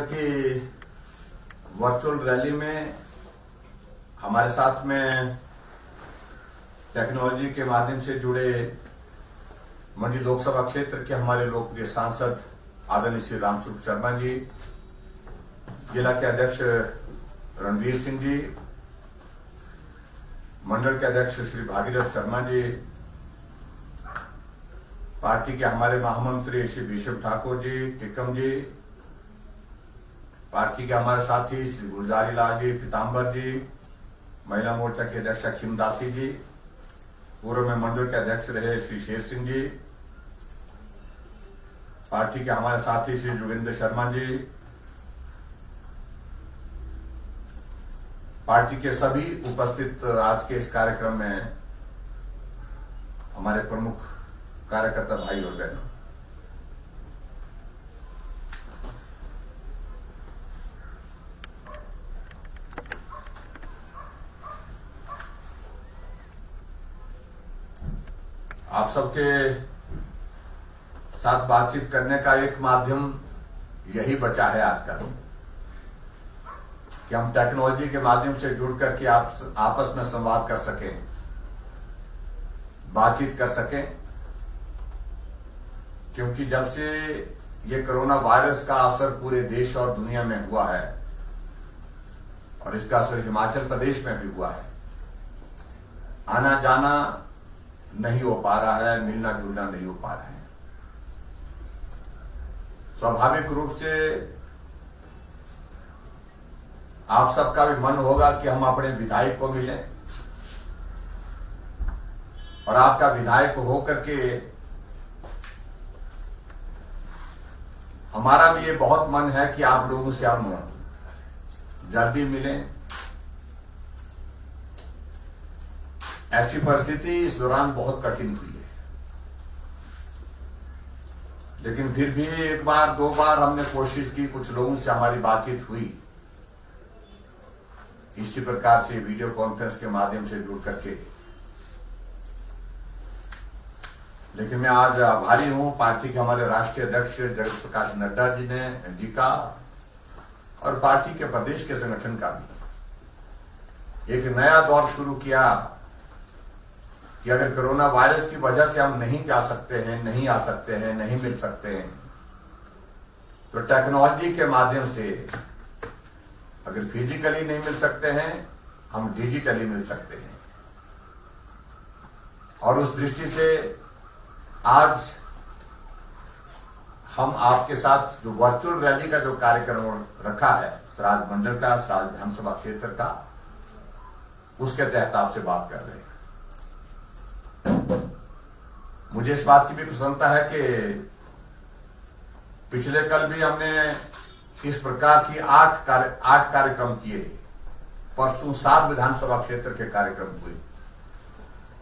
की virtual rally में हमारे साथ में टेक्नोलॉजी के माध्यम से जुड़े मंडी लोकसभा क्षेत्र के हमारे लोकप्रिय सांसद आदरणीय श्री रामस्वरूप शर्मा जी, जिला के अध्यक्ष रणवीर सिंह जी, मंडल के अध्यक्ष श्री भागीरथ शर्मा जी, पार्टी के हमारे महामंत्री श्री भीष्म ठाकुर जी, टिक्कम जी, पार्टी के हमारे साथी श्री गुलजारी लाल जी, पीताम्बर जी, महिला मोर्चा के अध्यक्ष खिमदासी जी, पूर्व में मंडल के अध्यक्ष रहे श्री शेर सिंह जी, पार्टी के हमारे साथी श्री जोगिंदर शर्मा जी, पार्टी के सभी उपस्थित आज के इस कार्यक्रम में हमारे प्रमुख कार्यकर्ता भाई और बहनों, आप सबके साथ बातचीत करने का एक माध्यम यही बचा है आज का, कि हम टेक्नोलॉजी के माध्यम से जुड़ करके आप आपस में संवाद कर सकें, बातचीत कर सकें। क्योंकि जब से ये कोरोना वायरस का असर पूरे देश और दुनिया में हुआ है और इसका असर हिमाचल प्रदेश में भी हुआ है, आना जाना नहीं हो पा रहा है, मिलना जुलना नहीं हो पा रहा है। स्वाभाविक रूप से आप सबका भी मन होगा कि हम अपने विधायक को मिलें, और आपका विधायक होकर के हमारा भी ये बहुत मन है कि आप लोगों से हम जल्दी मिलें। ऐसी परिस्थिति इस दौरान बहुत कठिन हुई है, लेकिन फिर भी एक बार दो बार हमने कोशिश की, कुछ लोगों से हमारी बातचीत हुई इसी प्रकार से वीडियो कॉन्फ्रेंस के माध्यम से जुड़ करके। लेकिन मैं आज आभारी हूं पार्टी के हमारे राष्ट्रीय अध्यक्ष जगत प्रकाश नड्डा जी का और पार्टी के प्रदेश के संगठन का भी। एक नया दौर शुरू किया कि अगर कोरोना वायरस की वजह से हम नहीं जा सकते हैं, नहीं आ सकते हैं, नहीं मिल सकते हैं, तो टेक्नोलॉजी के माध्यम से अगर फिजिकली नहीं मिल सकते हैं, हम डिजिटली मिल सकते हैं। और उस दृष्टि से आज हम आपके साथ जो वर्चुअल रैली का जो कार्यक्रम रखा है सराज मंडल का, सराज विधानसभा क्षेत्र का, उसके तहत आपसे बात कर रहे हैं। मुझे इस बात की भी प्रसन्नता है कि पिछले कल भी हमने इस प्रकार की 8 कार्यक्रम किए, परसों 7 विधानसभा क्षेत्र के कार्यक्रम हुए,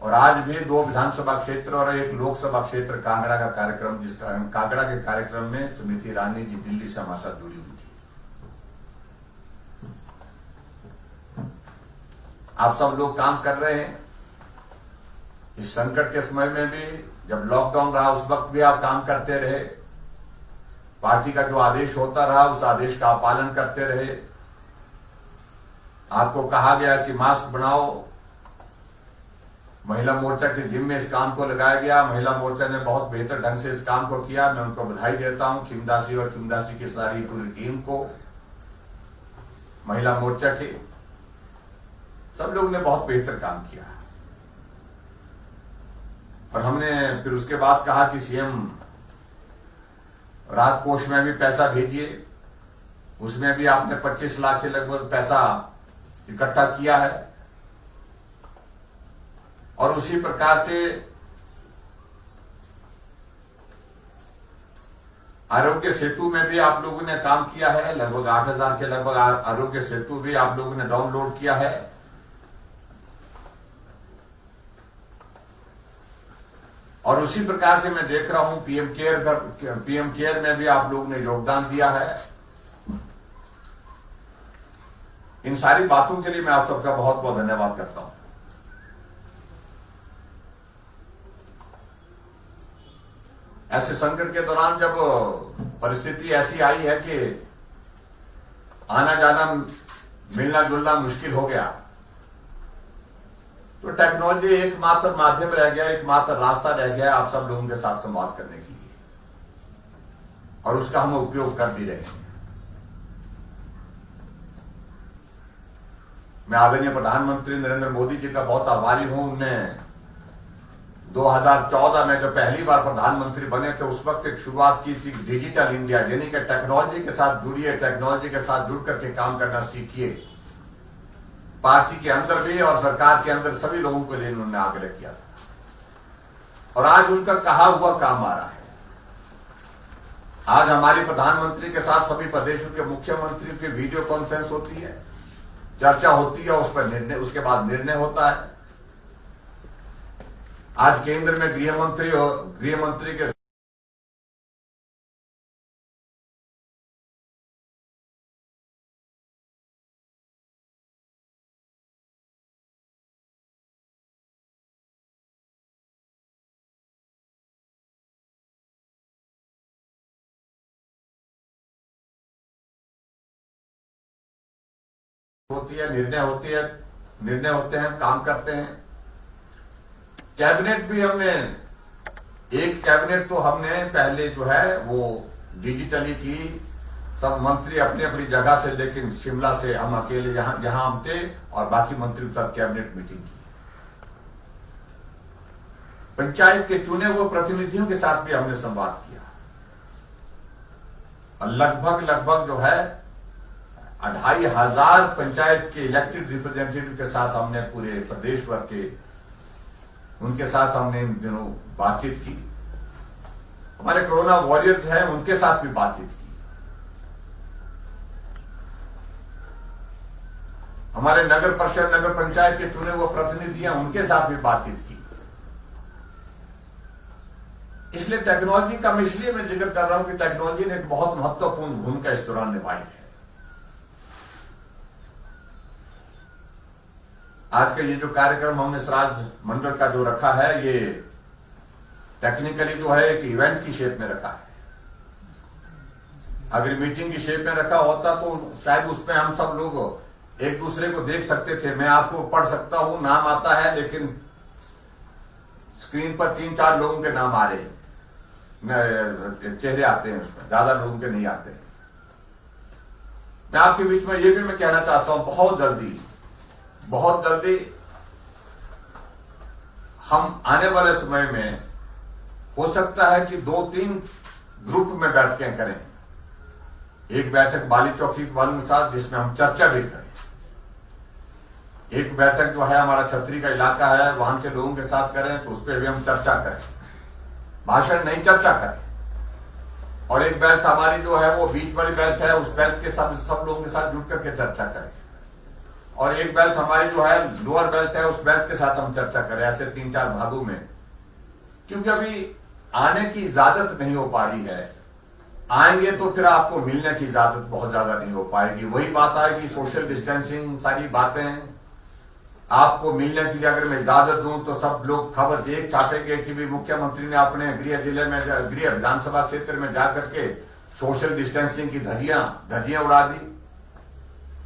और आज भी 2 विधानसभा क्षेत्र और 1 लोकसभा क्षेत्र कांगड़ा का कार्यक्रम, जिसका कांगड़ा के कार्यक्रम में स्मृति ईरानी जी दिल्ली से हमारे साथ जुड़ी हुई थी। आप सब लोग काम कर रहे हैं। इस संकट के समय में भी, जब लॉकडाउन रहा उस वक्त भी आप काम करते रहे, पार्टी का जो आदेश होता रहा उस आदेश का आप पालन करते रहे। आपको कहा गया कि मास्क बनाओ, महिला मोर्चा के जिम्मे इस काम को लगाया गया। महिला मोर्चा ने बहुत बेहतर ढंग से इस काम को किया, मैं उनको बधाई देता हूं, खिमदासी और खिमदासी की सारी पूरी टीम को, महिला मोर्चा के सब लोगों ने बहुत बेहतर काम किया। और हमने फिर उसके बाद कहा कि सीएम राहत कोष में भी पैसा भेजिए, उसमें भी आपने 25 लाख के लगभग पैसा इकट्ठा किया है। और उसी प्रकार से आरोग्य सेतु में भी आप लोगों ने काम किया है, लगभग 8,000 के लगभग आरोग्य सेतु भी आप लोगों ने डाउनलोड किया है। और उसी प्रकार से मैं देख रहा हूं पीएम केयर में भी आप लोगों ने योगदान दिया है। इन सारी बातों के लिए मैं आप सबका बहुत बहुत धन्यवाद करता हूं। ऐसे संकट के दौरान जब परिस्थिति ऐसी आई है कि आना जाना मिलना जुलना मुश्किल हो गया, तो टेक्नोलॉजी एकमात्र माध्यम रह गया, एकमात्र रास्ता रह गया आप सब लोगों के साथ संवाद करने के लिए, और उसका हम उपयोग कर भी रहे हैं। मैं आदरणीय प्रधानमंत्री नरेंद्र मोदी जी का बहुत आभारी हूं। उन्होंने 2014 में जब पहली बार प्रधानमंत्री बने थे उस वक्त एक शुरुआत की थी डिजिटल इंडिया, यानी कि टेक्नोलॉजी के साथ जुड़िए, टेक्नोलॉजी के साथ जुड़ करके काम करना सीखिए। पार्टी के अंदर भी और सरकार के अंदर सभी लोगों के लिए उन्होंने आग्रह किया था, और आज उनका कहा हुआ काम आ रहा है। आज हमारी प्रधानमंत्री के साथ सभी प्रदेशों के मुख्यमंत्रियों की वीडियो कॉन्फ्रेंस होती है, चर्चा होती है, उस पर निर्णय, उसके बाद निर्णय होता है। आज केंद्र में गृहमंत्री के होती है, निर्णय होते हैं, काम करते हैं। कैबिनेट भी हमने, एक कैबिनेट तो हमने पहले जो है वो डिजिटली की, सब मंत्री अपनी अपनी जगह से, लेकिन शिमला से हम अकेले जहां हम थे और बाकी मंत्री के साथ कैबिनेट मीटिंग की। पंचायत के चुने हुए प्रतिनिधियों के साथ भी हमने संवाद किया, और लगभग जो है 2500 पंचायत के इलेक्टेड रिप्रेजेंटेटिव के साथ हमने पूरे प्रदेश भर के, उनके साथ हमने इन दिनों बातचीत की। हमारे कोरोना वॉरियर्स हैं, उनके साथ भी बातचीत की। हमारे नगर परिषद, नगर पंचायत के चुने हुए प्रतिनिधि हैं, उनके साथ भी बातचीत की। इसलिए टेक्नोलॉजी का मैं इसलिए मैं जिक्र कर रहा हूं कि टेक्नोलॉजी ने एक बहुत महत्वपूर्ण भूमिका इस दौरान निभाई है। आज का ये जो कार्यक्रम हमने स्वराज मंडल का जो रखा है, ये टेक्निकली जो है एक इवेंट की शेप में रखा है। अगर मीटिंग की शेप में रखा होता तो शायद उसमें हम सब लोग एक दूसरे को देख सकते थे। मैं आपको पढ़ सकता हूं, नाम आता है, लेकिन स्क्रीन पर 3-4 लोगों के नाम आ रहे हैं, चेहरे आते हैं, उसमें ज्यादा लोगों के नहीं आते। मैं आपके बीच में ये भी मैं कहना चाहता हूं, बहुत जल्दी हम आने वाले समय में हो सकता है कि 2-3 ग्रुप में बैठकें करें। एक बैठक बाली चौकी वालों के साथ जिसमें हम चर्चा भी करें, एक बैठक जो है हमारा छतरी का इलाका है वहां के लोगों के साथ करें, तो उस पर भी हम चर्चा करें, भाषण नहीं चर्चा करें। और एक बेल्ट हमारी जो है वो बीच वाली बेल्ट है, उस बेल्ट के सब लोगों के साथ जुड़ करके चर्चा करें। और एक बेल्ट हमारी जो है लोअर बेल्ट है, उस बेल्ट के साथ हम चर्चा करें, ऐसे 3-4 भागों में। क्योंकि अभी आने की इजाजत नहीं हो पा रही है। आएंगे तो फिर आपको मिलने की इजाजत बहुत ज्यादा नहीं हो पाएगी। वही बात आएगी, सोशल डिस्टेंसिंग, सारी बातें। आपको मिलने के लिए अगर मैं इजाजत दूं तो सब लोग खबर एक छापेंगे कि भी मुख्यमंत्री ने अपने गृह जिले में, गृह विधानसभा क्षेत्र में जाकर के सोशल डिस्टेंसिंग की धज्जियां उड़ा दी।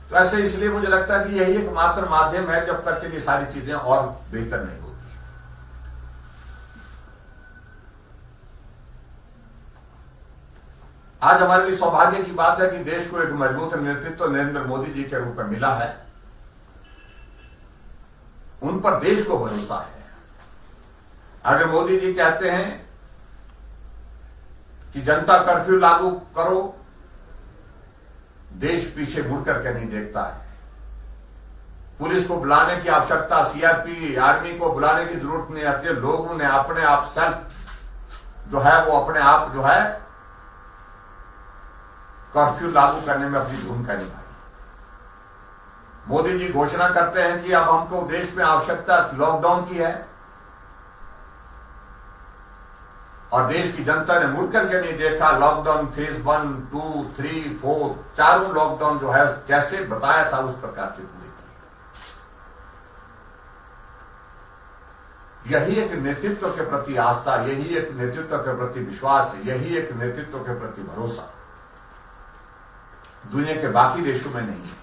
तो ऐसे इसलिए मुझे लगता है कि यही एक मात्र माध्यम है जब तक के लिए सारी चीजें और बेहतर नहीं होती। आज हमारे लिए सौभाग्य की बात है कि देश को एक मजबूत नेतृत्व नरेंद्र मोदी जी के रूप में मिला है। उन पर देश को भरोसा है। अगर मोदी जी कहते हैं कि जनता कर्फ्यू लागू करो, देश पीछे मुड़ करके नहीं देखता है। पुलिस को बुलाने की आवश्यकता, सीआरपी आर्मी को बुलाने की जरूरत नहीं आती है। लोगों ने अपने आप सेल्फ जो है वो अपने आप जो है कर्फ्यू लागू करने में अपनी भूमिका निभाई। मोदी जी घोषणा करते हैं कि अब हमको देश में आवश्यकता लॉकडाउन की है, और देश की जनता ने मुड़ करके नहीं देखा। लॉकडाउन फेज 1, 2, 3, 4 चारों लॉकडाउन जो है जैसे बताया था उस प्रकार से पूरे किए। यही एक नेतृत्व के प्रति आस्था, यही एक नेतृत्व के प्रति विश्वास, यही एक नेतृत्व के प्रति भरोसा। दुनिया के बाकी देशों में नहीं है,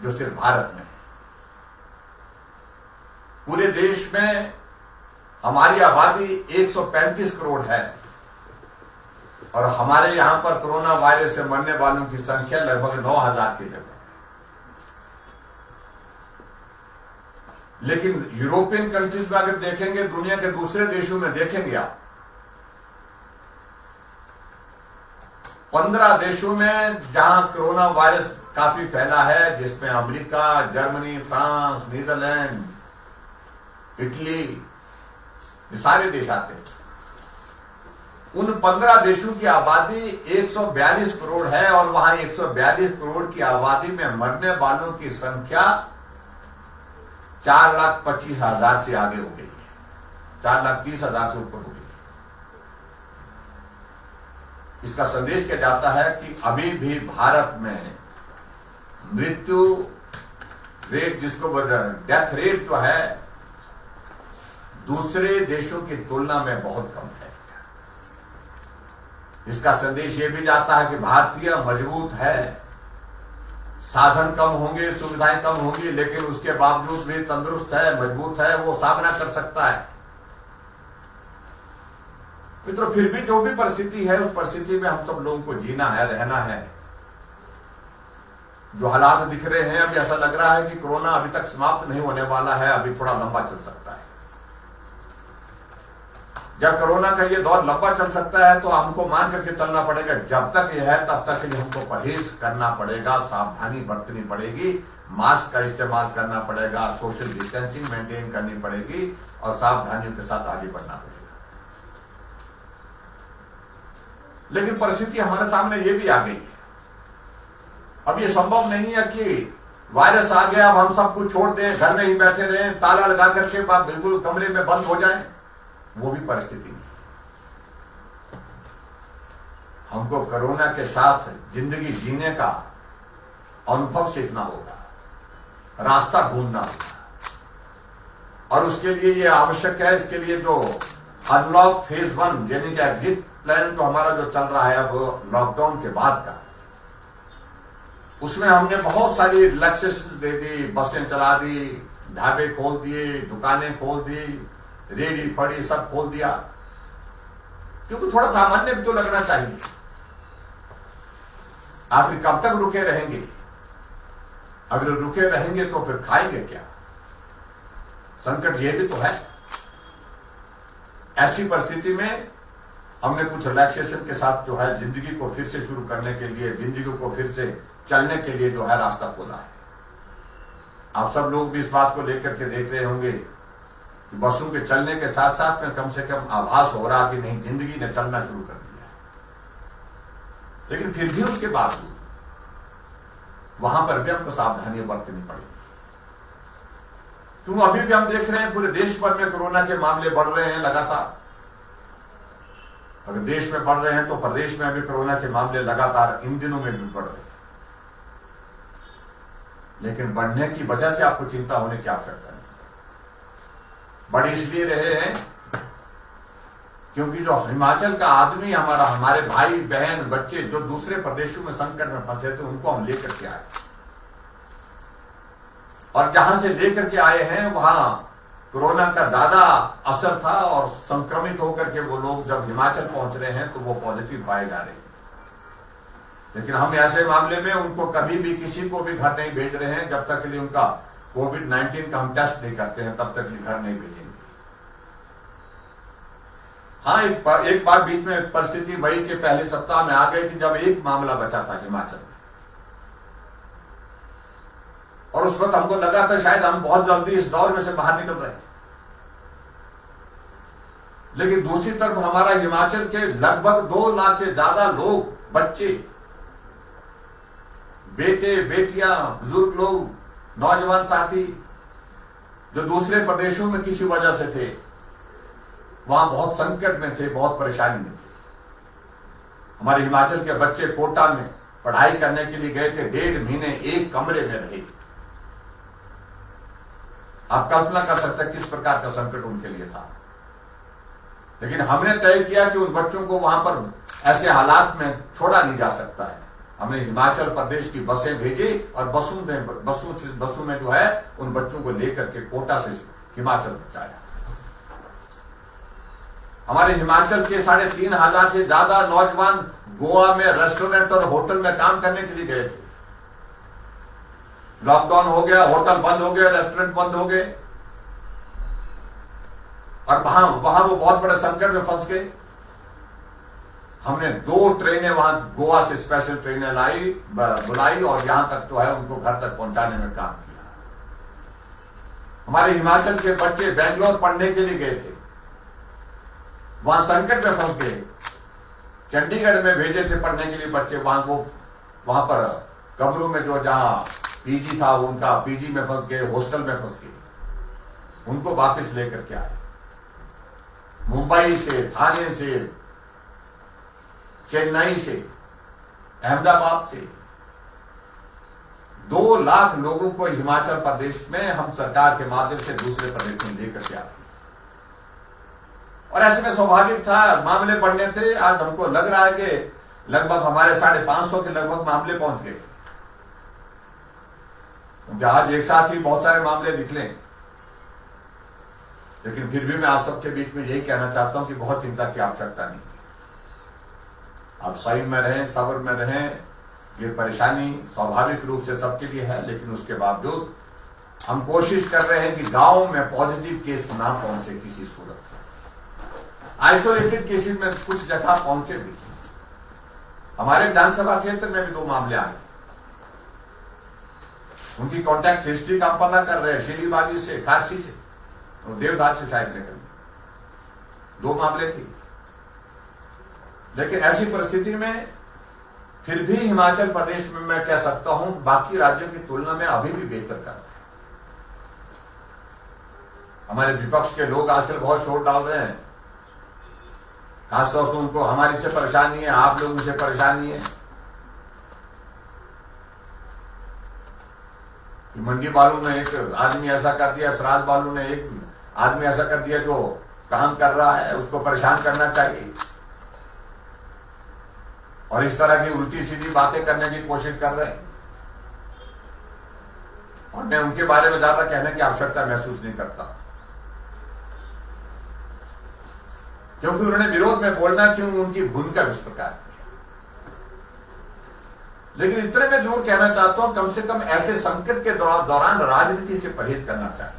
जो सिर्फ भारत में है। पूरे देश में हमारी आबादी 135 करोड़ है और हमारे यहां पर कोरोना वायरस से मरने वालों की संख्या लगभग 9,000 के लगभग। लेकिन यूरोपियन कंट्रीज में अगर देखेंगे, दुनिया के दूसरे देशों में देखेंगे आप, 15 देशों में जहां कोरोना वायरस काफी फैला है, जिसमें America, Germany, France, Netherland, Italy, ये सारे देश आते हैं। उन 15 देशों की आबादी 142 करोड़ है और वहां 142 करोड़ की आबादी में मरने वालों की संख्या 4,25,000 से आगे हो गई है, 4,30,000 से ऊपर हो गई। इसका संदेश किया जाता है कि अभी भी भारत में मृत्यु रेट, जिसको डेथ रेट जो है, दूसरे देशों की तुलना में बहुत कम है। इसका संदेश यह भी जाता है कि भारतीय मजबूत है, साधन कम होंगे, सुविधाएं कम होंगी, लेकिन उसके बावजूद भी तंदुरुस्त है, मजबूत है, वो सामना कर सकता है। मित्रों, फिर भी जो भी परिस्थिति है, उस परिस्थिति में हम सब लोगों को जीना है, रहना है। जो हालात दिख रहे हैं, अभी ऐसा लग रहा है कि कोरोना अभी तक समाप्त नहीं होने वाला है, अभी थोड़ा लंबा चल सकता है। जब कोरोना का ये दौर लंबा चल सकता है तो हमको मान करके चलना पड़ेगा, जब तक यह है तब तक के लिए हमको परहेज करना पड़ेगा, सावधानी बरतनी पड़ेगी, मास्क का इस्तेमाल करना पड़ेगा, सोशल डिस्टेंसिंग मेंटेन करनी पड़ेगी और सावधानियों के साथ आगे बढ़ना पड़ेगा। लेकिन परिस्थिति हमारे सामने ये भी आ गई है। अब ये संभव नहीं है कि वायरस आ गया, अब हम सब कुछ छोड़ दें, घर में ही बैठे रहें, ताला लगा करके बिल्कुल कमरे में बंद हो जाएं। वो भी परिस्थिति नहीं। हमको कोरोना के साथ जिंदगी जीने का अनुभव सीखना होगा, रास्ता ढूंढना होगा और उसके लिए ये आवश्यक है। इसके लिए जो अनलॉक फेज 1 यानी कि एग्जिट प्लान जो हमारा जो चल रहा है अब लॉकडाउन के बाद का, उसमें हमने बहुत सारी रिलैक्सेशन दे दी, बसें चला दी, ढाबे खोल दिए, दुकानें खोल दी, रेडी फड़ी सब खोल दिया, क्योंकि थोड़ा सामान्य भी तो लगना चाहिए। आखिर कब तक रुके रहेंगे? अगर रुके रहेंगे तो फिर खाएंगे क्या? संकट ये भी तो है। ऐसी परिस्थिति में हमने कुछ रिलैक्सेशन के साथ जो है जिंदगी को फिर से शुरू करने के लिए, जिंदगी को फिर से चलने के लिए जो है रास्ता खोला है। आप सब लोग भी इस बात को लेकर के देख रहे होंगे कि बसों के चलने के साथ साथ में कम से कम आभास हो रहा कि नहीं, जिंदगी ने चलना शुरू कर दिया है। लेकिन फिर भी उसके बावजूद वहां पर भी हमको सावधानियां बरतनी पड़ेगी, क्योंकि अभी भी हम देख रहे हैं पूरे देश भर में कोरोना के मामले बढ़ रहे हैं लगातार। अगर देश में बढ़ रहे हैं तो प्रदेश में अभी कोरोना के मामले लगातार इन दिनों में भी बढ़ रहे हैं। लेकिन बढ़ने की वजह से आपको चिंता होने की आवश्यकता नहीं। बढ़ इसलिए रहे हैं क्योंकि जो हिमाचल का आदमी हमारे भाई बहन बच्चे जो दूसरे प्रदेशों में संकट में फंसे थे, उनको हम लेकर के आए और जहां से लेकर के आए हैं वहां कोरोना का ज्यादा असर था और संक्रमित होकर के वो लोग जब हिमाचल पहुंच रहे हैं तो वो पॉजिटिव पाए जा रहे हैं। लेकिन हम ऐसे मामले में उनको कभी भी किसी को भी घर नहीं भेज रहे हैं जब तक के लिए उनका कोविड-19 का हम टेस्ट नहीं करते हैं, तब तक के घर नहीं भेजेंगे। हाँ, एक बार बीच में परिस्थिति मई के पहले सप्ताह में आ गई थी जब एक मामला बचा था हिमाचल में, और उस वक्त हमको लगा था शायद हम बहुत जल्दी इस दौर में से बाहर निकल रहे हैं। लेकिन दूसरी तरफ हमारा हिमाचल के लगभग 2 लाख से ज्यादा लोग, बच्चे, बेटे बेटियां, बुजुर्ग लोग, नौजवान साथी जो दूसरे प्रदेशों में किसी वजह से थे, वहां बहुत संकट में थे, बहुत परेशानी में थे। हमारे हिमाचल के बच्चे कोटा में पढ़ाई करने के लिए गए थे, 1.5 महीने एक कमरे में रहे। आप कल्पना कर सकते हैं किस प्रकार का संकट उनके लिए था। लेकिन हमने तय किया कि उन बच्चों को वहां पर ऐसे हालात में छोड़ा नहीं जा सकता है। हमने हिमाचल प्रदेश की बसें भेजी और बसों में जो है उन बच्चों को लेकर के कोटा से हिमाचल पहुंचाया। हमारे हिमाचल के 3,500 से ज्यादा नौजवान गोवा में रेस्टोरेंट और होटल में काम करने के लिए गए थे। लॉकडाउन हो गया, होटल बंद हो गए, रेस्टोरेंट बंद हो गए और वहां वो बहुत बड़े संकट में फंस गए। हमने 2 ट्रेनें वहां गोवा से स्पेशल ट्रेनें बुलाई और यहां तक जो है उनको घर तक पहुंचाने में काम किया। हमारे हिमाचल के बच्चे बेंगलोर पढ़ने के लिए गए थे, वहां संकट में फंस गए। चंडीगढ़ में भेजे थे पढ़ने के लिए बच्चे, वहां पर कमरों में जो जहां पीजी था उनका पीजी में फंस गए, हॉस्टल में फंस गए। उनको वापस लेकर के आए। मुंबई से, थाने से, चेन्नई से, अहमदाबाद से 2 लाख लोगों को हिमाचल प्रदेश में हम सरकार के माध्यम से दूसरे प्रदेश में लेकर के आए। और ऐसे में स्वाभाविक था, मामले बढ़ने थे। आज हमको लग रहा है कि लगभग हमारे 550 के लगभग मामले पहुंच गए, क्योंकि आज एक साथ ही बहुत सारे मामले निकले। लेकिन फिर भी मैं आप सबके बीच में यही कहना चाहता हूं कि बहुत चिंता की आवश्यकता नहीं। आप संयम में रहें, सब्र में रहें। ये परेशानी स्वाभाविक रूप से सबके लिए है, लेकिन उसके बावजूद हम कोशिश कर रहे हैं कि गांव में पॉजिटिव केस ना पहुंचे किसी सूरत से। आइसोलेटेड केसेस में कुछ जगह पहुंचे भी। हमारे विधानसभा क्षेत्र में भी 2 मामले आए। उनकी कॉन्टैक्ट हिस्ट्री का पता कर रहे हैं, शिलीबागी से, काशी से और देवदास से शायद निकल 2 मामले थे। लेकिन ऐसी परिस्थिति में फिर भी हिमाचल प्रदेश में मैं कह सकता हूं बाकी राज्यों की तुलना में अभी भी बेहतर कर रहे हैं। हमारे विपक्ष के लोग आजकल बहुत शोर डाल रहे हैं, खासतौर से उनको हमारी से परेशानी है, आप लोगों से परेशानी है। मंडी वालों ने एक आदमी ऐसा कर दिया, सराज वालों ने एक आदमी ऐसा कर दिया जो काम कर रहा है, उसको परेशान करना चाहिए। और इस तरह की उल्टी सीधी बातें करने की कोशिश कर रहे हैं। और मैं उनके बारे में ज्यादा कहने की आवश्यकता महसूस नहीं करता, क्योंकि उन्होंने विरोध में बोलना क्यों, उनकी भूमिका इस प्रकार। लेकिन इतने में जरूर कहना चाहता हूं, कम से कम ऐसे संकट के दौरान राजनीति से परहेज करना चाहिए।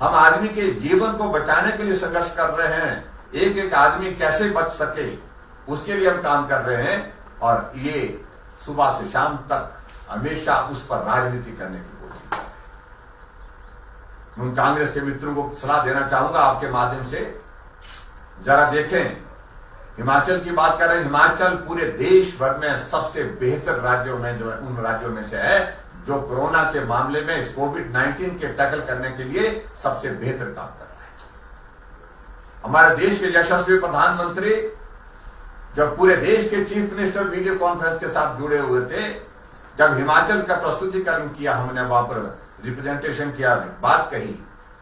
हम आदमी के जीवन को बचाने के लिए संघर्ष कर रहे हैं। एक एक आदमी कैसे बच सके उसके लिए हम काम कर रहे हैं। और ये सुबह से शाम तक हमेशा उस पर राजनीति करने की कोशिश कर रहे हैं। उन कांग्रेस के मित्रों को सलाह देना चाहूंगा आपके माध्यम से, जरा देखें, हिमाचल की बात कर रहे हैं। हिमाचल पूरे देश भर में सबसे बेहतर राज्यों में जो है, उन राज्यों में से है जो कोरोना के मामले में इस कोविड-19 के टैकल करने के लिए सबसे बेहतर काम कर रहा है। हमारे देश के यशस्वी प्रधानमंत्री जब पूरे देश के चीफ मिनिस्टर वीडियो कॉन्फ्रेंस के साथ जुड़े हुए थे, जब हिमाचल का प्रस्तुतिकरण किया, हमने वहां पर रिप्रेजेंटेशन किया, बात कही,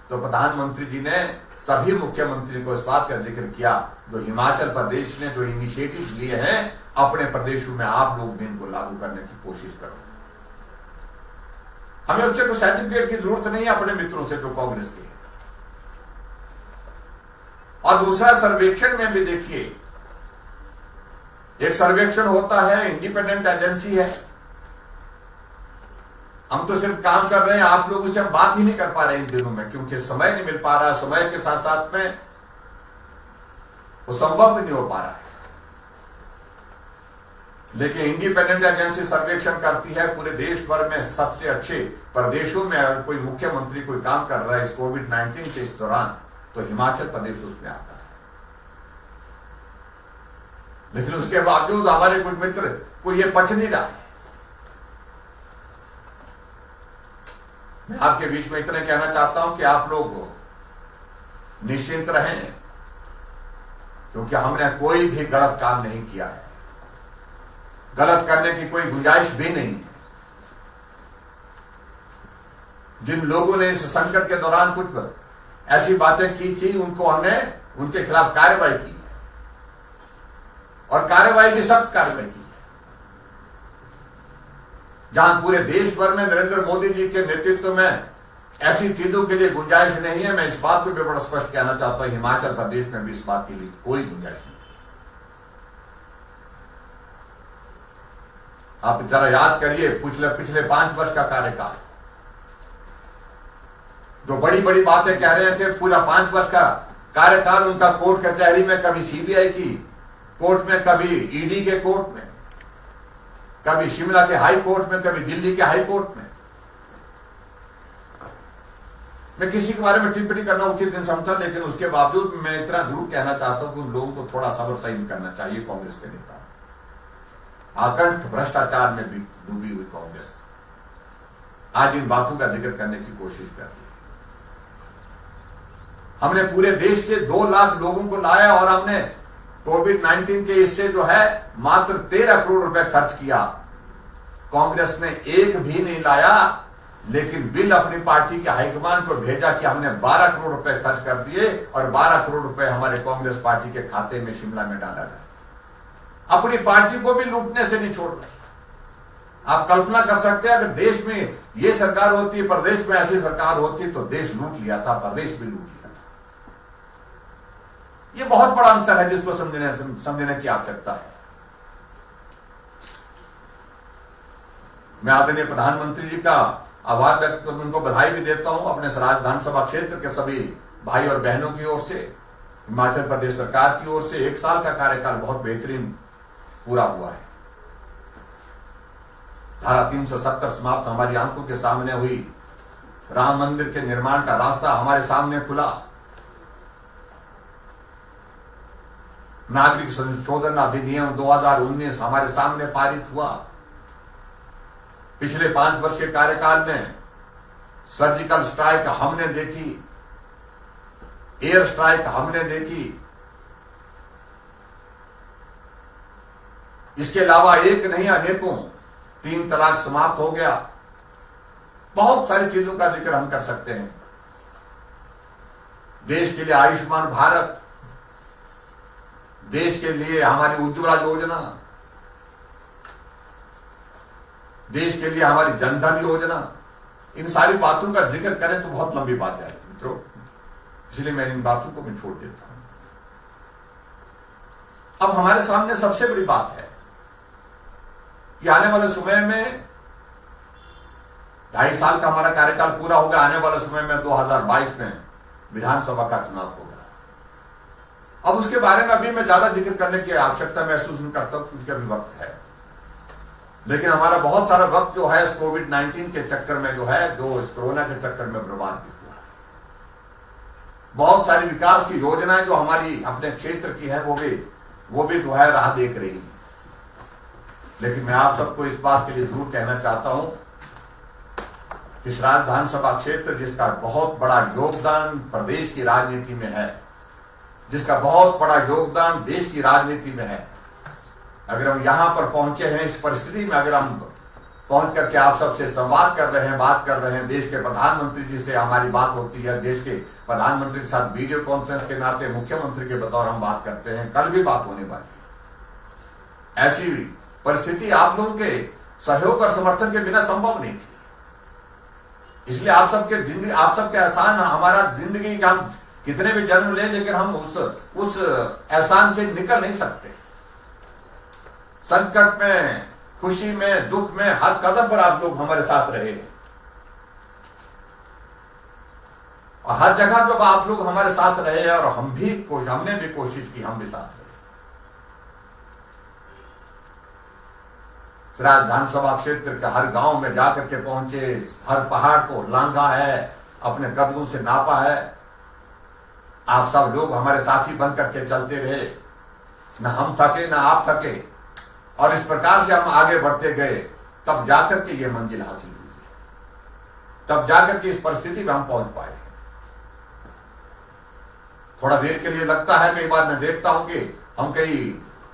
तो प्रधानमंत्री जी ने सभी मुख्यमंत्री को इस बात का जिक्र किया जो हिमाचल प्रदेश ने जो इनिशिएटिव लिए हैं अपने प्रदेशों में आप लोग भी इनको लागू करने की कोशिश करो। हमें उससे कोई सर्टिफिकेट की जरूरत नहीं है अपने मित्रों से जो कांग्रेस के। और दूसरा, सर्वेक्षण में भी देखिए, एक सर्वेक्षण होता है, इंडिपेंडेंट एजेंसी है, हम तो सिर्फ काम कर रहे हैं, आप लोगों से हम बात ही नहीं कर पा रहे इन दिनों में, क्योंकि समय नहीं मिल पा रहा। समय के साथ साथ में वो संभव भी नहीं हो पा रहा है। लेकिन इंडिपेंडेंट एजेंसी सर्वेक्षण करती है पूरे देश भर में सबसे अच्छे प्रदेशों में। अगर कोई मुख्यमंत्री कोई काम कर रहा है इस कोविड-19 के इस दौरान, तो हिमाचल प्रदेश उसमें आता है। लेकिन उसके बावजूद हमारे कुछ मित्र को ये पच नहीं रहा। मैं आपके बीच में इतना कहना चाहता हूं कि आप लोग निश्चिंत रहें, क्योंकि हमने कोई भी गलत काम नहीं किया है, गलत करने की कोई गुंजाइश भी नहीं है। जिन लोगों ने इस संकट के दौरान कुछ ऐसी बातें की थी, उनको हमने उनके खिलाफ कार्रवाई की है, और कार्रवाई भी सख्त कार्रवाई की है। जहां पूरे देश भर में नरेंद्र मोदी जी के नेतृत्व में ऐसी चीजों के लिए गुंजाइश नहीं है। मैं इस बात को भी बड़ा स्पष्ट कहना चाहता हूं, हिमाचल प्रदेश में भी इस बात के लिए कोई गुंजाइश नहीं। आप जरा याद करिए पिछले 5 वर्ष का कार्यकाल, जो बड़ी बड़ी बातें कह रहे थे, पूरा 5 वर्ष का कार्यकाल उनका कोर्ट कचहरी में, कभी सीबीआई की कोर्ट में, कभी ईडी के कोर्ट में, कभी शिमला के हाई कोर्ट में, कभी दिल्ली के हाई कोर्ट में। मैं किसी के बारे में टिप्पणी करना उचित नहीं समझता, लेकिन उसके बावजूद मैं इतना जरूर कहना चाहता हूं कि उन लोगों को थोड़ा सब्र सही करना चाहिए। कांग्रेस के नेता आकंठ भ्रष्टाचार में भी डूबी हुई कांग्रेस आज इन बातों का जिक्र करने की कोशिश कर रही है। हमने पूरे देश से 2 लाख लोगों को लाया और हमने कोविड-19 के इससे जो है मात्र 13 करोड़ रुपए खर्च किया। कांग्रेस ने एक भी नहीं लाया, लेकिन बिल अपनी पार्टी के हाईकमान को भेजा कि हमने 12 करोड़ रुपए खर्च कर दिए और 12 करोड़ रुपए हमारे कांग्रेस पार्टी के खाते में शिमला में डाला जाए। अपनी पार्टी को भी लूटने से नहीं छोड़ रहे। आप कल्पना कर सकते हैं, अगर देश में ये सरकार होती, प्रदेश में ऐसी सरकार होती, तो देश लूट लिया था, प्रदेश भी लूट लिया था। ये बहुत बड़ा अंतर है जिसको समझने की आवश्यकता है। मैं आदरणीय प्रधानमंत्री जी का आभार व्यक्त, उनको बधाई भी देता हूं अपने विधानसभा क्षेत्र के सभी भाई और बहनों की ओर से, हिमाचल प्रदेश सरकार की ओर से। 1 साल का कार्यकाल बहुत बेहतरीन पूरा हुआ है। धारा 370 समाप्त हमारी आंखों के सामने हुई। राम मंदिर के निर्माण का रास्ता हमारे सामने खुला। नागरिक संशोधन अधिनियम 2019 हमारे सामने पारित हुआ। पिछले 5 वर्ष के कार्यकाल में सर्जिकल स्ट्राइक हमने देखी, एयर स्ट्राइक हमने देखी। इसके अलावा एक नहीं अनेकों 3 तलाक समाप्त हो गया। बहुत सारी चीजों का जिक्र हम कर सकते हैं। देश के लिए आयुष्मान भारत, देश के लिए हमारी उज्ज्वला योजना, देश के लिए हमारी जनधन योजना, इन सारी बातों का जिक्र करें तो बहुत लंबी बात जाएगी मित्रों, इसलिए मैं इन बातों को मैं छोड़ देता हूं। अब हमारे सामने सबसे बड़ी बात है कि आने वाले समय में 2.5 साल का हमारा कार्यकाल पूरा होगा। आने वाले समय में 2022 में विधानसभा का चुनाव होगा। अब उसके बारे में अभी मैं ज्यादा जिक्र करने की आवश्यकता महसूस नहीं करता क्योंकि अभी वक्त है, लेकिन हमारा बहुत सारा वक्त जो है इस कोविड-19 के चक्कर में जो है, जो इस कोरोना के चक्कर में बर्बाद भी हुआ है। बहुत सारी विकास की योजनाएं जो हमारी अपने क्षेत्र की है वो भी जो है राह देख रही है। लेकिन मैं आप सबको इस बात के लिए जरूर कहना चाहता हूं, इस विधानसभा क्षेत्र जिसका बहुत बड़ा योगदान प्रदेश की राजनीति में है, जिसका बहुत बड़ा योगदान देश की राजनीति में है, अगर हम यहां पर पहुंचे हैं इस परिस्थिति में, अगर हम पहुंच करके आप सबसे संवाद कर रहे हैं, बात कर रहे हैं, देश के प्रधानमंत्री जी से हमारी बात होती है, देश के प्रधानमंत्री के साथ वीडियो कॉन्फ्रेंस के नाते मुख्यमंत्री के बतौर हम बात करते हैं, कल भी बात होने वाली है। ऐसी परिस्थिति आप लोगों के सहयोग और समर्थन के बिना संभव नहीं थी। इसलिए आप सबके एहसान, हमारा जिंदगी का हम कितने भी जन्म ले, लेकिन हम उस एहसान से निकल नहीं सकते। संकट में, खुशी में, दुख में, हर कदम पर आप लोग हमारे साथ रहे और हर जगह जब आप लोग हमारे साथ रहे और हमने भी कोशिश की, हम भी साथ रहे। विधानसभा क्षेत्र के हर गांव में जाकर के पहुंचे, हर पहाड़ को लांघा है, अपने कदमों से नापा है। आप सब लोग हमारे साथी बन करके चलते रहे, न हम थके न आप थके, और इस प्रकार से हम आगे बढ़ते गए, तब जाकर के ये मंजिल हासिल हुई, तब जाकर के इस परिस्थिति में हम पहुंच पाए। थोड़ा देर के लिए लगता है, कई बार मैं देखता हूं कि हम कई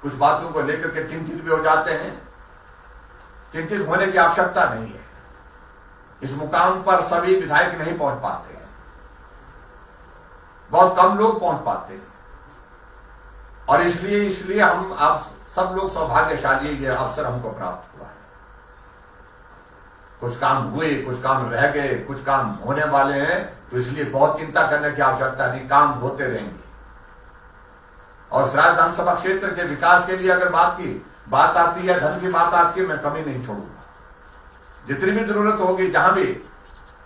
कुछ बातों को लेकर के चिंतित भी हो जाते हैं। चिंतित होने की आवश्यकता नहीं है। इस मुकाम पर सभी विधायक नहीं पहुंच पाते हैं, बहुत कम लोग पहुंच पाते हैं, और इसलिए हम आप सब लोग सौभाग्यशाली, ये अवसर हमको प्राप्त हुआ है। कुछ काम हुए, कुछ काम रह गए, कुछ काम होने वाले हैं, तो इसलिए बहुत चिंता करने की आवश्यकता नहीं, काम होते रहेंगे। और सराय विधानसभा क्षेत्र के विकास के लिए अगर बात आती है, धन की बात आती है, मैं कमी नहीं छोड़ूंगा। जितनी भी जरूरत होगी, जहां भी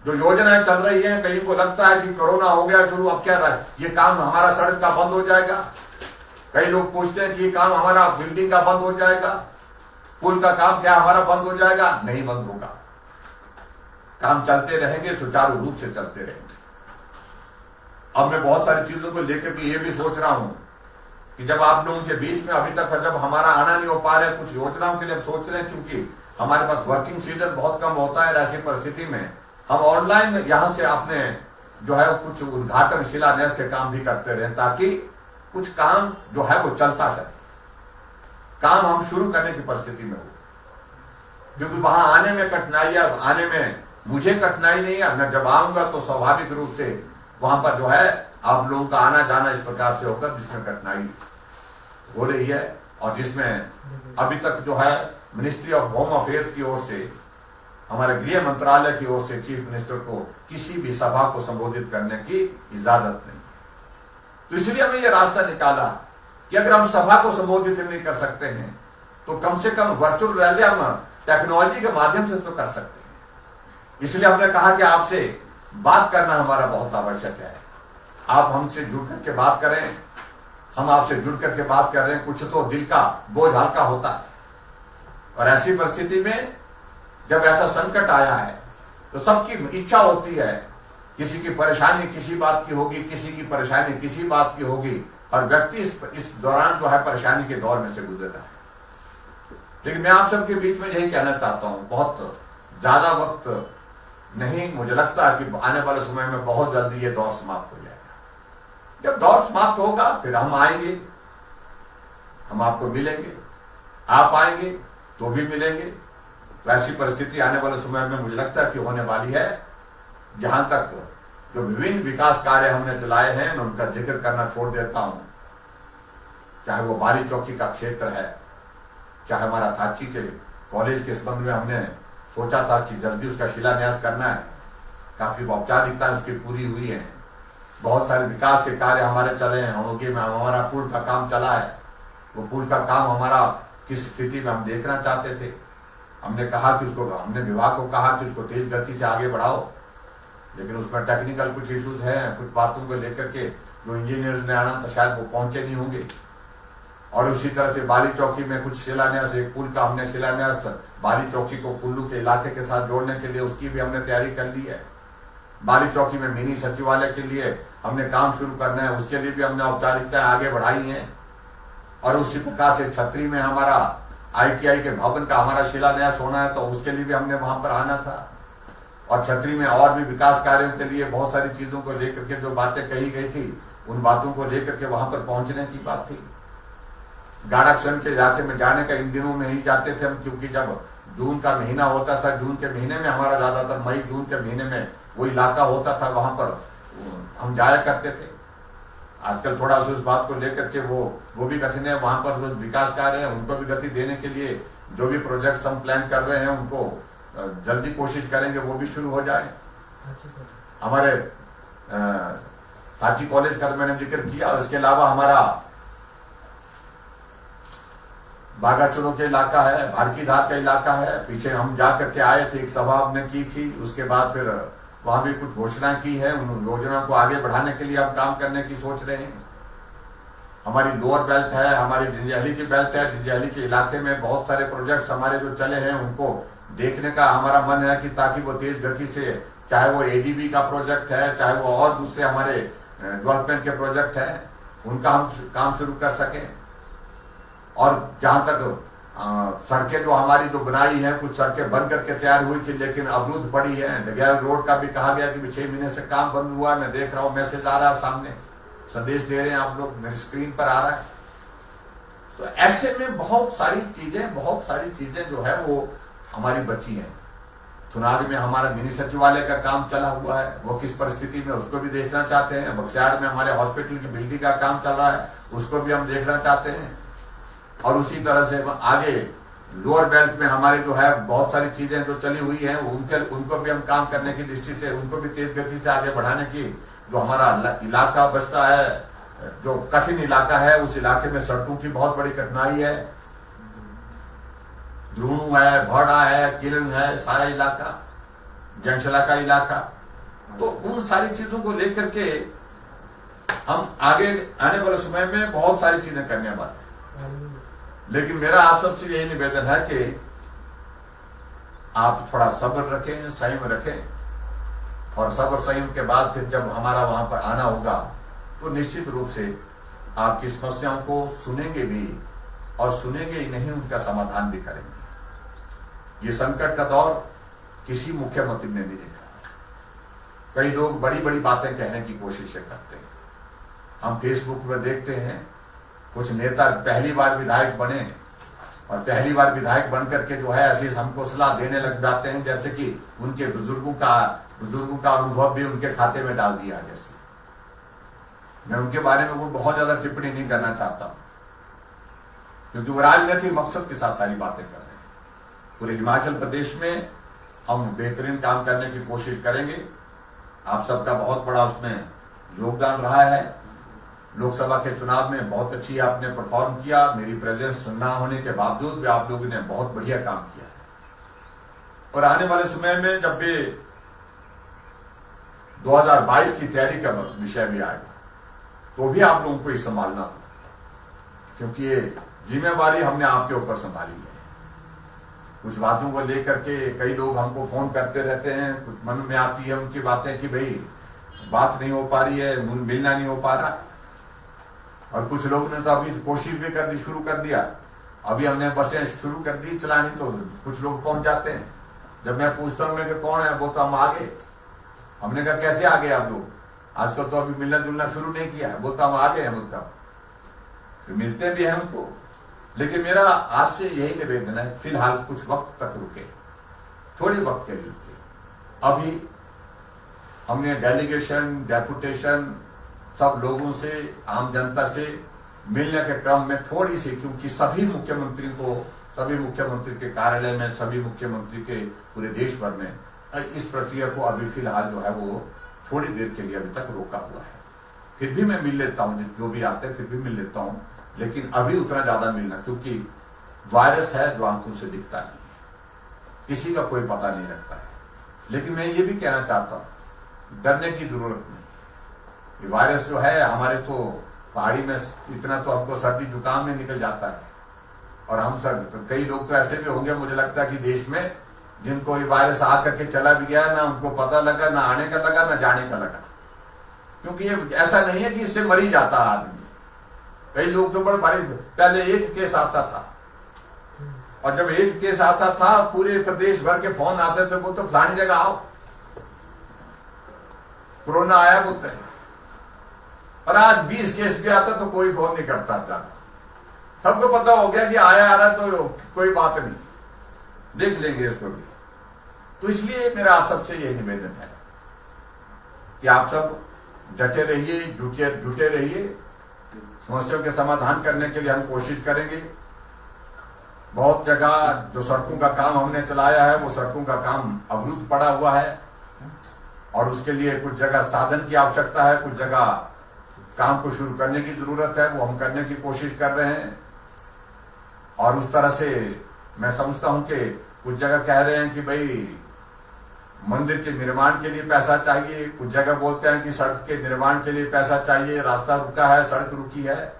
जो योजनाएं चल रही हैं, कहीं को लगता है कि कोरोना हो गया शुरू, अब क्या रहा, ये काम हमारा सड़क का बंद हो जाएगा, कई लोग पूछते हैं कि ये काम हमारा बिल्डिंग का बंद हो जाएगा, पुल का काम क्या हमारा बंद हो जाएगा? नहीं बंद होगा, काम चलते रहेंगे, सुचारू रूप से चलते रहेंगे। अब मैं बहुत सारी चीजों को लेकर के ये भी सोच रहा हूं कि जब आप लोगों के बीच में अभी तक जब हमारा आना नहीं हो पा रहा है, कुछ योजनाओं के लिए हम सोच रहे हैं, क्योंकि हमारे पास वर्किंग सीजन बहुत कम होता है, ऐसी परिस्थिति में हम ऑनलाइन यहां से अपने जो है कुछ उद्घाटन शिलान्यास के काम भी करते रहे, ताकि कुछ काम जो है वो चलता चले, काम हम शुरू करने की परिस्थिति में हो। क्योंकि वहां आने में कठिनाई, आने में मुझे कठिनाई नहीं है, मैं जब आऊंगा तो स्वाभाविक रूप से वहां पर जो है आप लोगों का आना जाना इस प्रकार से होकर जिसमें कठिनाई हो रही है, और जिसमें अभी तक जो है मिनिस्ट्री ऑफ होम अफेयर्स की ओर से, हमारे गृह मंत्रालय की ओर से चीफ मिनिस्टर को किसी भी सभा को संबोधित करने की इजाजत नहीं। तो इसलिए हमने ये रास्ता निकाला कि अगर हम सभा को संबोधित नहीं कर सकते हैं तो कम से कम वर्चुअल रैली हम टेक्नोलॉजी के माध्यम से तो कर सकते हैं। इसलिए हमने कहा कि आपसे बात करना हमारा बहुत आवश्यक है, आप हमसे जुड़ करके बात करें, हम आपसे जुड़ करके बात कर रहे हैं, कुछ तो दिल का बोझ हल्का होता है। और ऐसी परिस्थिति में जब ऐसा संकट आया है तो सबकी इच्छा होती है, किसी की परेशानी किसी बात की होगी, किसी की परेशानी किसी बात की होगी, और व्यक्ति इस दौरान जो है परेशानी के दौर में से गुजरता है। लेकिन मैं आप सबके बीच में यही कहना चाहता हूं, बहुत ज्यादा वक्त नहीं, मुझे लगता है कि आने वाले समय में बहुत जल्दी ये दौर समाप्त हो जाएगा। जब दौर समाप्त होगा फिर हम आएंगे, हम आपको मिलेंगे, आप आएंगे तो भी मिलेंगे। वैसी परिस्थिति आने वाले समय में मुझे लगता है कि होने वाली है। जहां तक जो विभिन्न विकास कार्य हमने चलाए हैं, मैं उनका जिक्र करना छोड़ देता हूं, चाहे वो बाली चौकी का क्षेत्र है, चाहे हमारा थाची के कॉलेज के संबंध में हमने सोचा था कि जल्दी उसका शिलान्यास करना है, काफी औपचारिकता उसकी पूरी हुई है। बहुत सारे विकास के कार्य हमारे चले हैं, होंगे में हमारा पुल का काम चला है, वो पुल का काम हमारा किस स्थिति में हम देखना चाहते थे। हमने कहा कि उसको, हमने विभाग को कहा कि उसको तेज गति से आगे बढ़ाओ, लेकिन उसमें टेक्निकल कुछ इश्यूज हैं, कुछ बातों को लेकर के जो इंजीनियर्स ने आना तो शायद वो पहुंचे नहीं होंगे। और उसी तरह से बाली चौकी में कुछ शिलान्यास, एक पुल का हमने शिलान्यास बाली चौकी को कुल्लू के इलाके के साथ जोड़ने के लिए, उसकी भी हमने तैयारी कर ली है। बाली चौकी में मिनी सचिवालय के लिए हमने काम शुरू करना है, उसके लिए भी हमने औपचारिकताएं आगे बढ़ाई हैं। और उसी प्रकार से छतरी में हमारा ITI के भवन का हमारा शिलान्यास होना है, तो उसके लिए भी हमने वहां पर आना था। और छतरी में और भी विकास कार्यों के लिए बहुत सारी चीजों को लेकर के जो बातें कही गई थी, उन बातों को लेकर के वहां पर पहुंचने की बात थी। गाड़ाक्षण के इलाके में जाने का इन दिनों में ही जाते थे हम, क्योंकि जब जून का महीना होता था, जून के महीने में हमारा ज्यादातर मई जून के महीने में वो इलाका होता था, वहां पर हम जाया करते थे। आजकल थोड़ा सा उस बात को लेकर के वो भी कठिन है। वहां पर जो विकास कार्य है उनको भी गति देने के लिए जो भी प्रोजेक्ट्स हम प्लान कर रहे हैं उनको जल्दी कोशिश करेंगे वो भी शुरू हो जाए। हमारे थाची कॉलेज का तो मैंने जिक्र किया, इसके अलावा हमारा बागाचुरो के इलाका है, भारकीधार का इलाका है। पीछे हम जा करके आए थे, एक सभा हमने की थी, उसके बाद फिर वहां भी कुछ घोषणा की है। उन योजना को आगे बढ़ाने के लिए हम काम करने की सोच रहे हैं। हमारी लोअर बेल्ट है, हमारी जिंजैली की बेल्ट है, जिंजैली के इलाके में बहुत सारे प्रोजेक्ट्स हमारे जो चले हैं उनको देखने का हमारा मन है कि ताकि वो तेज गति से, चाहे वो ADB का प्रोजेक्ट है, चाहे वो और दूसरे हमारे डेवलपमेंट के प्रोजेक्ट है, उनका हम काम शुरू कर सकें। और जहां तक सड़कें जो हमारी जो बनाई है, कुछ सड़कें बन करके तैयार हुई थी लेकिन अवरुद्ध पड़ी है। डगैल रोड का भी कहा गया कि 6 महीने से काम बंद हुआ। मैं देख रहा हूं, मैसेज आ रहा है, सामने संदेश दे रहे हैं आप लोग, मेरी स्क्रीन पर आ रहा है। तो ऐसे में बहुत सारी चीजें जो है वो हमारी बची हैं। थुनाग में हमारा मिनी सचिवालय का काम चला हुआ है, वो किस परिस्थिति में, उसको भी देखना चाहते हैं। बक्सियाड़ में हमारे हॉस्पिटल की बिल्डिंग का काम चल रहा है, उसको भी हम देखना चाहते हैं। और उसी तरह से आगे लोअर बेल्ट में हमारे जो है बहुत सारी चीजें जो चली हुई हैं उनको भी हम काम करने की दृष्टि से उनको भी तेज गति से आगे बढ़ाने की, जो हमारा इलाका बचता है, जो कठिन इलाका है, उस इलाके में सड़कों की बहुत बड़ी कठिनाई है। द्रोणु है, भौड़ा है, किरण है, सारा इलाका, जनशला का इलाका, तो उन सारी चीजों को लेकर के हम आगे आने वाले समय में बहुत सारी चीजें करने वाले हैं। लेकिन मेरा आप सबसे यही निवेदन है कि आप थोड़ा सब्र रखें, संयम रखें, और सब्र संयम के बाद फिर जब हमारा वहां पर आना होगा तो निश्चित रूप से आपकी समस्याओं को सुनेंगे भी, और सुनेंगे ही नहीं, उनका समाधान भी करेंगे। ये संकट का दौर किसी मुख्यमंत्री ने नहीं देखा। कई लोग बड़ी बड़ी बातें कहने की कोशिश करते हैं। हम फेसबुक पर देखते हैं कुछ नेता पहली बार विधायक बने और पहली बार विधायक बन करके जो है ऐसी हमको सलाह देने लग जाते हैं जैसे कि उनके बुजुर्गों का अनुभव भी उनके खाते में डाल दिया। जैसे मैं उनके बारे में बहुत ज्यादा टिप्पणी नहीं करना चाहता, क्योंकि वो राजनीतिक मकसद के साथ सारी बातें कर रहे हैं। पूरे हिमाचल प्रदेश में हम बेहतरीन काम करने की कोशिश करेंगे। आप सबका बहुत बड़ा उसमें योगदान रहा है। लोकसभा के चुनाव में बहुत अच्छी आपने परफॉर्म किया। मेरी प्रेजेंस ना होने के बावजूद भी आप लोगों ने बहुत बढ़िया काम किया है। और आने वाले समय में जब भी 2022 की तैयारी का विषय भी आएगा तो भी आप लोगों को ही संभालना होगा, क्योंकि ये जिम्मेवारी हमने आपके ऊपर संभाली है। कुछ बातों को लेकर के कई लोग हमको फोन करते रहते हैं, कुछ मन में आती है उनकी बातें कि भाई बात नहीं हो पा रही है, मिलना नहीं हो पा रहा। और कुछ लोगों ने तो अभी कोशिश भी कर दी, शुरू कर दिया। अभी हमने बसें शुरू कर दी चलानी, तो कुछ लोग पहुंच जाते हैं। जब मैं पूछता हूं मैं कौन है, वो तो हम आगे। हमने कहा कैसे आगे आप लोग, आजकल तो अभी मिलना जुलना शुरू नहीं किया है। बोलता हम आगे हैं, बोलता तो मिलते भी हैं हमको। लेकिन मेरा आपसे यही निवेदन है, फिलहाल कुछ वक्त तक रुके, थोड़े वक्त के लिए रुके। अभी हमने डेलीगेशन, डेपुटेशन सब लोगों से, आम जनता से मिलने के क्रम में थोड़ी सी, क्योंकि सभी मुख्यमंत्री के कार्यालय में, सभी मुख्यमंत्री के पूरे देश भर में इस प्रक्रिया को अभी फिलहाल जो है वो थोड़ी देर के लिए अभी तक रोका हुआ है। फिर भी मैं मिल लेता हूँ, जो भी आते हैं फिर भी मिल लेता हूँ, लेकिन अभी उतना ज्यादा मिलना, क्योंकि वायरस है जो आंखों से दिखता नहीं है, किसी का कोई पता नहीं लगता है। लेकिन मैं ये भी कहना चाहता हूँ, डरने की जरूरत नहीं। ये वायरस जो है हमारे तो पहाड़ी में इतना तो हमको सर्दी जुकाम में निकल जाता है, और हम सब कई लोग तो ऐसे भी होंगे मुझे लगता है कि देश में जिनको ये वायरस आकर के चला भी गया, ना उनको पता लगा, ना आने का लगा, ना जाने का लगा। क्योंकि ये ऐसा नहीं है कि इससे मर ही जाता आदमी। कई लोग तो बड़े भारी, पहले एक केस आता था, और जब एक केस आता था पूरे प्रदेश भर के फोन आते थे, वो तो फलानी जगह आओ, कोरोना आया बोलते हैं। और आज 20 केस भी आता तो कोई फोन नहीं करता ज्यादा। सबको पता हो गया कि आया आ रहा तो कोई बात नहीं, देख लेंगे इसको भी। तो इसलिए मेरा आप सबसे यही निवेदन है कि आप सब डटे रहिए, जुटे रहिए। समस्याओं के समाधान करने के लिए हम कोशिश करेंगे। बहुत जगह जो सड़कों का काम हमने चलाया है, वो सड़कों का काम अवरुद्ध पड़ा हुआ है, और उसके लिए कुछ जगह साधन की आवश्यकता है, कुछ जगह काम को शुरू करने की जरूरत है, वो हम करने की कोशिश कर रहे हैं। और उस तरह से मैं समझता हूं कि कुछ जगह कह रहे हैं कि भाई मंदिर के निर्माण के लिए पैसा चाहिए, कुछ जगह बोलते हैं कि सड़क के निर्माण के लिए पैसा चाहिए, रास्ता रुका है, सड़क रुकी है।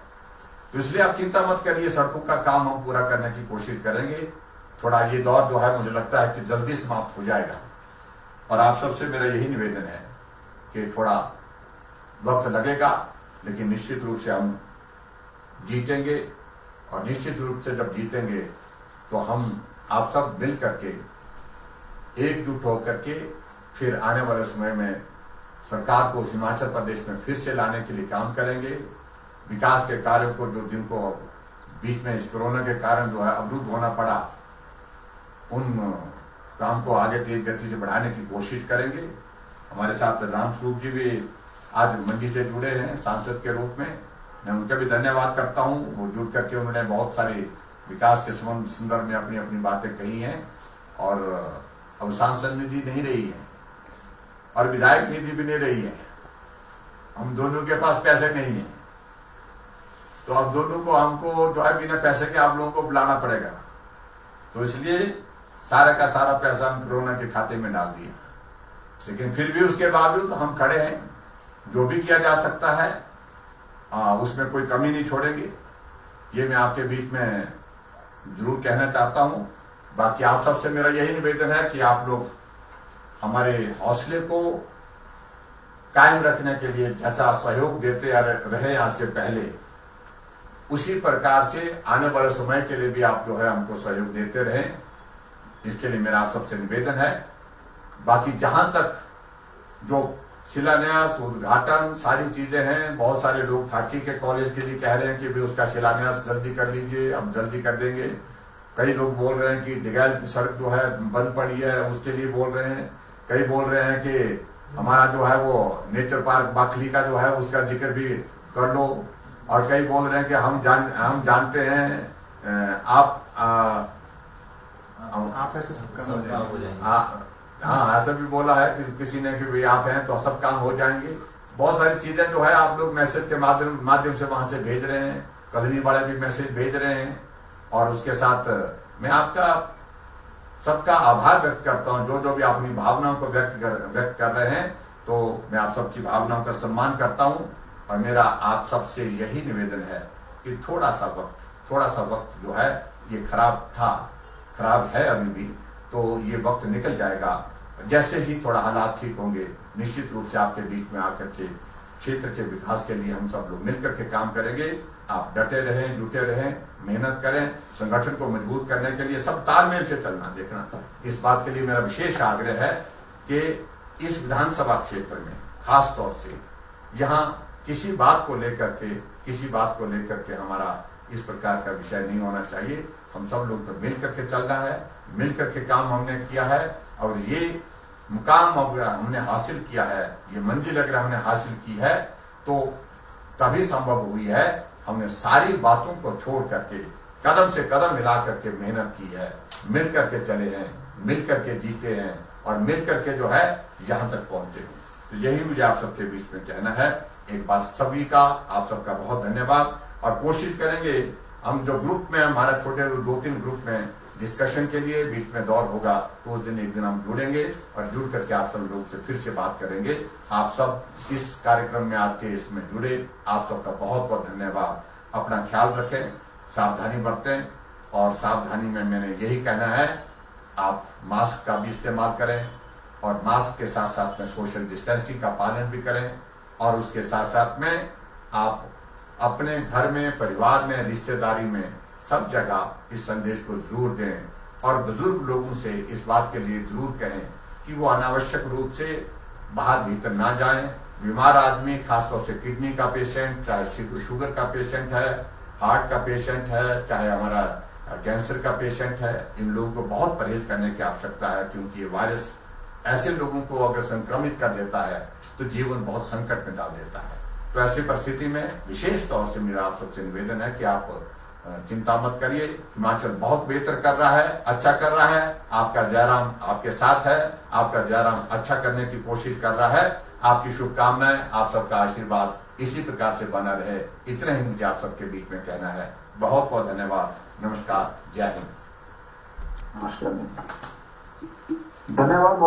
तो इसलिए आप चिंता मत करिए, सड़कों का काम हम पूरा करने की कोशिश करेंगे। थोड़ा ये दौर जो है मुझे लगता है कि जल्दी समाप्त हो जाएगा। और आप सबसे मेरा यही निवेदन है कि थोड़ा वक्त लगेगा, लेकिन निश्चित रूप से हम जीतेंगे। और निश्चित रूप से जब जीतेंगे तो हम आप सब मिल करके, एकजुट होकर के, फिर आने वाले समय में सरकार को हिमाचल प्रदेश में फिर से लाने के लिए काम करेंगे। विकास के कार्यों को जो जिनको बीच में इस कोरोना के कारण जो है अवरुद्ध होना पड़ा, उन काम को आगे तेज गति से बढ़ाने की कोशिश करेंगे। हमारे साथ रामस्वरूप जी भी आज मंडी से जुड़े हैं सांसद के रूप में। मैं उनका भी धन्यवाद करता हूं। वो जुड़ करके उन्होंने बहुत सारी विकास के संदर्भ में अपनी अपनी बातें कही हैं और अब सांसद निधि नहीं रही है और विधायक निधि भी नहीं रही है। हम दोनों के पास पैसे नहीं है, तो अब दोनों को हमको जो है बिना पैसे के आप लोगों को बुलाना पड़ेगा। तो इसलिए सारा का सारा पैसा हम कोरोना के खाते में डाल दिया, लेकिन फिर भी उसके बावजूद हम खड़े हैं। जो भी किया जा सकता है उसमें कोई कमी नहीं छोड़ेंगे, ये मैं आपके बीच में जरूर कहना चाहता हूं। बाकी आप सबसे मेरा यही निवेदन है कि आप लोग हमारे हौसले को कायम रखने के लिए जैसा सहयोग देते रहे आज से पहले, उसी प्रकार से आने वाले समय के लिए भी आप जो है हमको सहयोग देते रहें, इसके लिए मेरा आप सबसे निवेदन है। बाकी जहां तक जो शिलान्यास उद्घाटन सारी चीजें हैं, बहुत सारे लोग थाची के कॉलेज के लिए कह रहे हैं कि भी उसका शिलान्यास जल्दी कर लीजिए, अब जल्दी कर देंगे। कई लोग बोल रहे हैं कि डिगैल की सड़क जो है बंद पड़ी है, उसके लिए बोल रहे हैं। कई बोल रहे हैं कि हमारा जो है वो नेचर पार्क बाखली का जो है उसका जिक्र भी कर लो, और कई बोल रहे हैं कि हम जानते हैं हाँ ऐसा भी बोला है कि किसी ने कि भाई आप हैं तो सब काम हो जाएंगे। बहुत सारी चीजें जो है आप लोग मैसेज के माध्यम से वहां से भेज रहे हैं, कलनी वाले भी मैसेज भेज रहे हैं, और उसके साथ मैं आपका सबका आभार व्यक्त करता हूं। जो भी अपनी भावनाओं को व्यक्त कर रहे हैं, तो मैं आप सबकी भावनाओं का सम्मान करता हूं। और मेरा आप सबसे यही निवेदन है कि थोड़ा सा वक्त जो है ये खराब है अभी भी, तो ये वक्त निकल जाएगा। जैसे ही थोड़ा हालात ठीक होंगे, निश्चित रूप से आपके बीच में आकर के क्षेत्र के विकास के लिए हम सब लोग मिलकर के काम करेंगे। आप डटे रहें, जुटे रहें, मेहनत करें, संगठन को मजबूत करने के लिए सब तालमेल से चलना देखना। इस बात के लिए मेरा विशेष आग्रह है कि इस विधानसभा क्षेत्र में खास तौर से यहाँ किसी बात को लेकर के हमारा इस प्रकार का विषय नहीं होना चाहिए। हम सब लोग तो मिल करके चल रहा है, मिल करके काम हमने किया है, और ये मुकाम हमने हासिल किया है, ये मंजिल अगर हमने हासिल की है तो तभी संभव हुई है। हमने सारी बातों को छोड़ करके कदम से कदम मिला करके मेहनत की है, मिल करके चले हैं, मिल करके जीते हैं, और मिल करके जो है यहाँ तक पहुंचे हैं। तो यही मुझे आप सबके बीच में कहना है। एक बार सभी का आप सबका बहुत धन्यवाद, और कोशिश करेंगे हम जो ग्रुप में हमारा छोटे 2-3 ग्रुप में डिस्कशन के लिए बीच में दौर होगा, तो उस दिन एक दिन हम जुड़ेंगे और जुड़ करके आप सब लोग से फिर से बात करेंगे। आप सब इस कार्यक्रम में आके इसमें जुड़े, आप सबका बहुत बहुत धन्यवाद। अपना ख्याल रखें, सावधानी बरतें, और सावधानी में मैंने यही कहना है, आप मास्क का भी इस्तेमाल करें, और मास्क के साथ साथ में सोशल डिस्टेंसिंग का पालन भी करें, और उसके साथ साथ में आप अपने घर में, परिवार में, रिश्तेदारी में सब जगह इस संदेश को जरूर दें, और बुजुर्ग लोगों से इस बात के लिए जरूर कहें कि वो अनावश्यक रूप से बाहर भीतर ना जाएं। बीमार आदमी, खासतौर से किडनी का पेशेंट, चाहे शुगर का पेशेंट है, हार्ट का पेशेंट है, चाहे हमारा कैंसर का पेशेंट है, इन लोगों को बहुत परहेज करने की आवश्यकता है, क्योंकि ये वायरस ऐसे लोगों को अगर संक्रमित कर देता है तो जीवन बहुत संकट में डाल देता है। तो ऐसी परिस्थिति में विशेष तौर से मेरा आप सबसे निवेदन है कि आप चिंता मत करिए। हिमाचल बहुत बेहतर कर रहा है, अच्छा कर रहा है। आपका जयराम आपके साथ है, आपका जयराम अच्छा करने की कोशिश कर रहा है। आपकी शुभकामनाएं, आप सबका आशीर्वाद इसी प्रकार से बना रहे, इतने ही मुझे आप सबके बीच में कहना है। बहुत बहुत धन्यवाद। नमस्कार, जय हिंद। नमस्कार, धन्यवाद।